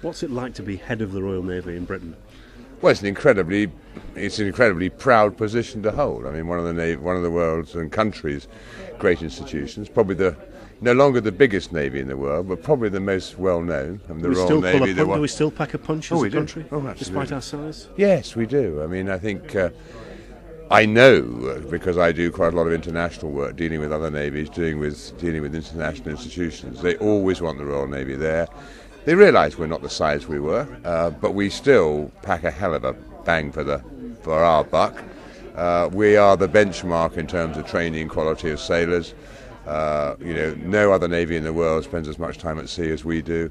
What's it like to be head of the Royal Navy in Britain? Well, it's an incredibly proud position to hold. I mean, one of the world's and countries' great institutions, probably no longer the biggest navy in the world, but probably the most well known. I mean, the Royal Navy. Do we still pack a punch as a country, despite our size? Yes, we do. I mean, I think I know because I do quite a lot of international work, dealing with other navies, dealing with international institutions. They always want the Royal Navy there. They realise we're not the size we were, but we still pack a hell of a bang for our buck. We are the benchmark in terms of training quality of sailors. No other navy in the world spends as much time at sea as we do,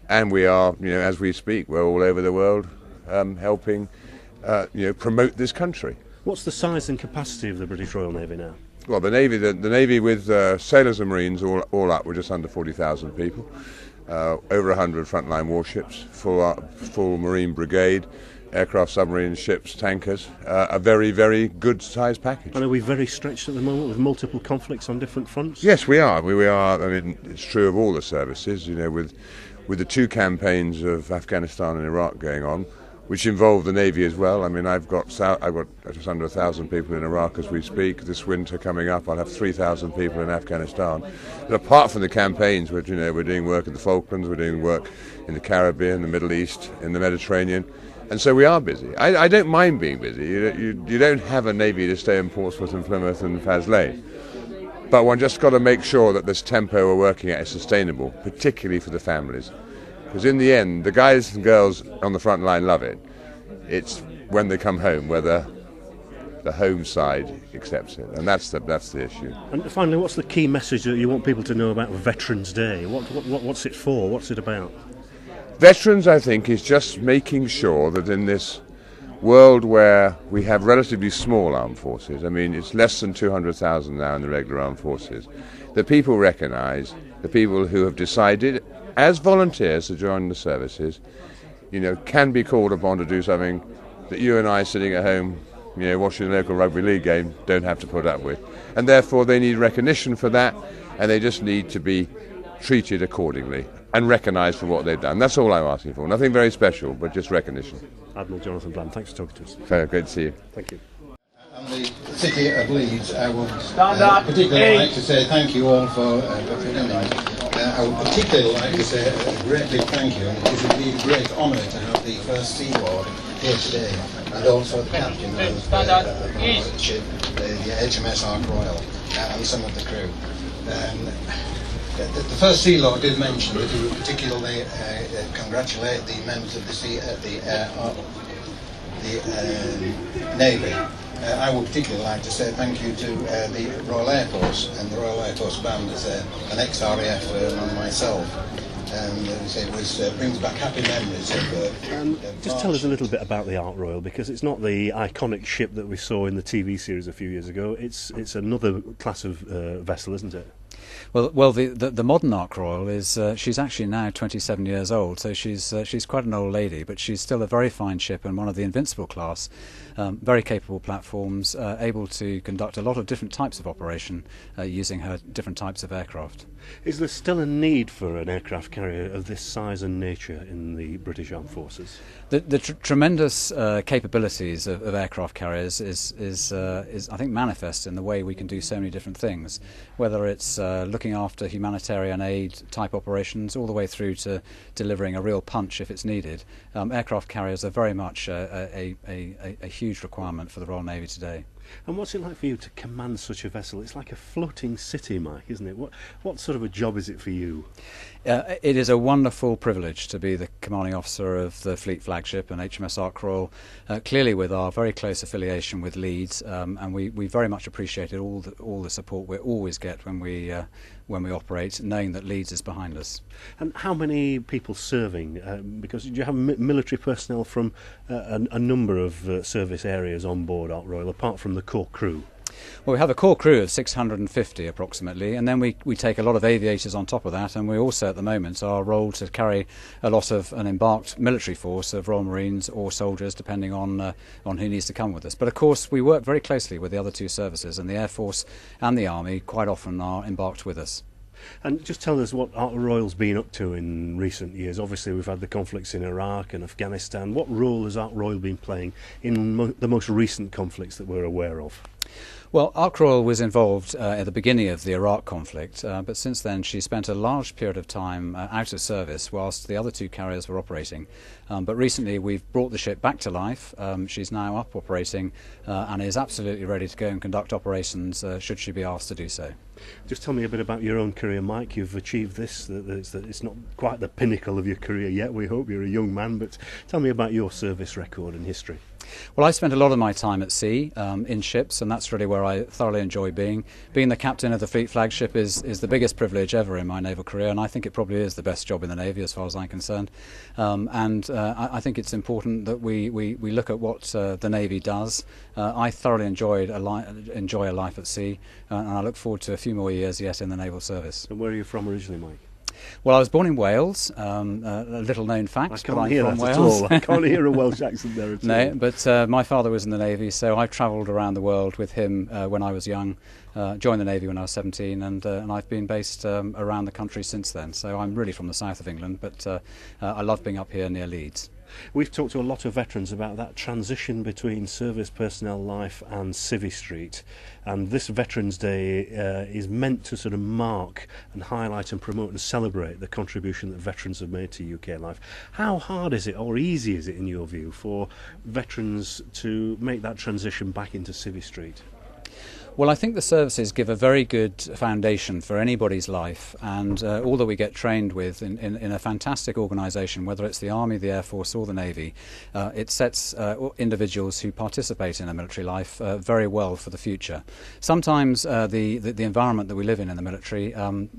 and we are, as we speak, we're all over the world helping, promote this country. What's the size and capacity of the British Royal Navy now? Well, the navy with sailors and marines all up, we're just under 40,000 people. Over 100 frontline warships, full marine brigade, aircraft, submarine ships, tankers, a very, very good sized package. And are we very stretched at the moment with multiple conflicts on different fronts? Yes, we are. We are. I mean, it's true of all the services. With the two campaigns of Afghanistan and Iraq going on, which involve the Navy as well. I mean, I've got just under 1,000 people in Iraq as we speak. This winter coming up, I'll have 3,000 people in Afghanistan. But apart from the campaigns, we're doing work in the Falklands, we're doing work in the Caribbean, the Middle East, in the Mediterranean, and so we are busy. I don't mind being busy. You don't have a Navy to stay in Portsmouth and Plymouth and Faslane. But one just got to make sure that this tempo we're working at is sustainable, particularly for the families. Because in the end, the guys and girls on the front line love it. It's when they come home where the home side accepts it, and that's the issue. And finally, what's the key message that you want people to know about Veterans Day? What's it for? What's it about? Veterans, I think, is just making sure that in this world where we have relatively small armed forces, I mean, it's less than 200,000 now in the regular armed forces, that people recognise the people who have decided as volunteers to join the services, can be called upon to do something that you and I sitting at home, watching the local rugby league game, don't have to put up with. And therefore they need recognition for that, and they just need to be treated accordingly and recognised for what they've done. That's all I'm asking for. Nothing very special, but just recognition. Admiral Jonathan Bland, thanks for talking to us. Very great to see you. Thank you. And the City of Leeds, I would particularly like to say thank you all for coming. I would particularly like to say a great big thank you, and it is indeed a great honour to have the First Sea Lord here today, and also the captain of the ship, the HMS Ark Royal, and some of the crew. The First Sea Lord did mention that he would particularly congratulate the members of the Navy. I would particularly like to say thank you to the Royal Air Force and the Royal Air Force Band as an ex-RAF and myself. And it brings back happy memories of... just tell us a little bit about the Ark Royal, because it's not the iconic ship that we saw in the TV series a few years ago. It's another class of vessel, isn't it? Well, the modern Ark Royal is she's actually now 27 years old, so she's quite an old lady, but she's still a very fine ship and one of the Invincible class. Very capable platforms, able to conduct a lot of different types of operation using her different types of aircraft. Is there still a need for an aircraft carrier of this size and nature in the British Armed Forces? The tremendous capabilities of aircraft carriers is I think manifest in the way we can do so many different things, whether it's looking after humanitarian aid type operations all the way through to delivering a real punch if it's needed. Aircraft carriers are very much a huge requirement for the Royal Navy today. And what's it like for you to command such a vessel? It's like a floating city, Mike, isn't it? What sort of a job is it for you? It is a wonderful privilege to be the commanding officer of the fleet flagship and HMS Ark Royal, clearly with our very close affiliation with Leeds, and we very much appreciated all the support we always get when we operate, knowing that Leeds is behind us. And how many people serving? Because you have military personnel from a number of service areas on board Ark Royal, apart from the core crew. Well, we have a core crew of 650 approximately, and then we take a lot of aviators on top of that, and we also at the moment are rolled to carry a lot of an embarked military force of Royal Marines or soldiers, depending on who needs to come with us. But of course we work very closely with the other two services, and the Air Force and the Army quite often are embarked with us. And just tell us what Ark Royal's been up to in recent years. Obviously, we've had the conflicts in Iraq and Afghanistan. What role has Ark Royal been playing in the most recent conflicts that we're aware of? Well, Ark Royal was involved at the beginning of the Iraq conflict, but since then she spent a large period of time out of service whilst the other two carriers were operating. But recently we've brought the ship back to life. She's now up operating and is absolutely ready to go and conduct operations should she be asked to do so. Just tell me a bit about your own career, Mike. You've achieved this. It's not quite the pinnacle of your career yet, we hope. You're a young man, but tell me about your service record and history. Well, I spent a lot of my time at sea, in ships, and that's really where I thoroughly enjoy being. Being the captain of the fleet flagship is the biggest privilege ever in my naval career, and I think it probably is the best job in the Navy as far as I'm concerned. I think it's important that we look at what the Navy does. I thoroughly enjoy a life at sea, and I look forward to a few more years yet in the naval service. And where are you from originally, Mike? Well, I was born in Wales, a little known fact. I can't hear that at all. I can't hear a Welsh accent there at all. No, but my father was in the Navy, so I travelled around the world with him when I was young, joined the Navy when I was 17, and I've been based around the country since then. So I'm really from the south of England, but I love being up here near Leeds. We've talked to a lot of veterans about that transition between service personnel life and Civvy Street, and this Veterans Day is meant to sort of mark and highlight and promote and celebrate the contribution that veterans have made to UK life. How hard is it, or easy is it in your view, for veterans to make that transition back into Civvy Street? Well, I think the services give a very good foundation for anybody's life, and all that we get trained with in a fantastic organisation, whether it's the Army, the Air Force or the Navy, it sets individuals who participate in a military life very well for the future. Sometimes the environment that we live in the military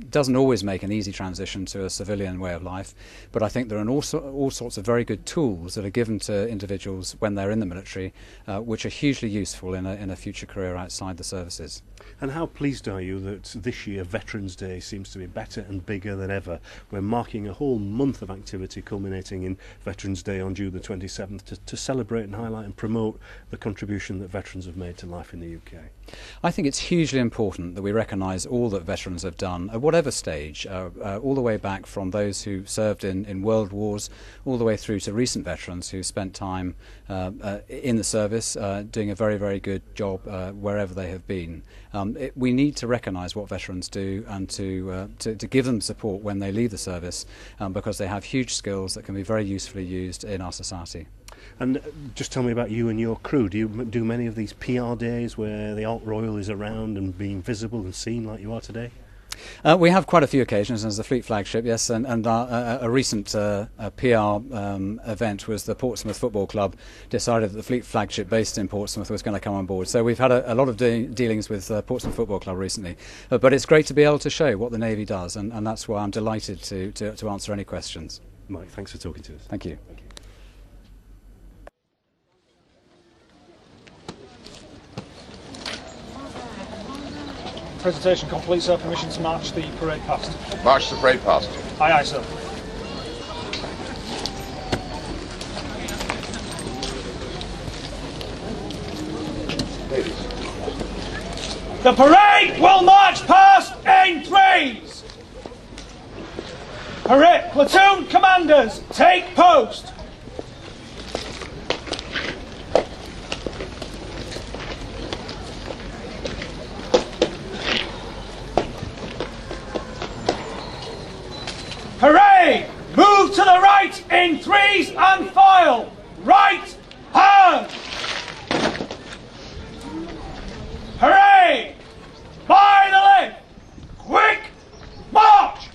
doesn't always make an easy transition to a civilian way of life, but I think there are all sorts of very good tools that are given to individuals when they're in the military, which are hugely useful in a future career outside the service. And how pleased are you that this year Veterans Day seems to be better and bigger than ever? We're marking a whole month of activity culminating in Veterans Day on June the 27th to celebrate and highlight and promote the contribution that veterans have made to life in the UK. I think it's hugely important that we recognise all that veterans have done at whatever stage, all the way back from those who served in world wars, all the way through to recent veterans who spent time in the service doing a very, very good job wherever they have been. We need to recognise what veterans do and to give them support when they leave the service, because they have huge skills that can be very usefully used in our society. And just tell me about you and your crew. Do you do many of these PR days where the Ark Royal is around and being visible and seen like you are today? We have quite a few occasions as the fleet flagship, yes, and a recent PR event was the Portsmouth Football Club decided that the fleet flagship based in Portsmouth was going to come on board. So we've had a lot of dealings with Portsmouth Football Club recently, but it's great to be able to show what the Navy does, and that's why I'm delighted to answer any questions. Mike, thanks for talking to us. Thank you. Presentation complete, sir. Permission to march the parade past. March the parade past. Aye, aye, sir. The parade will march past in threes. Parade platoon commanders, take post. Parade! Move to the right in threes and file! Right hand! Parade! By the left! Quick march!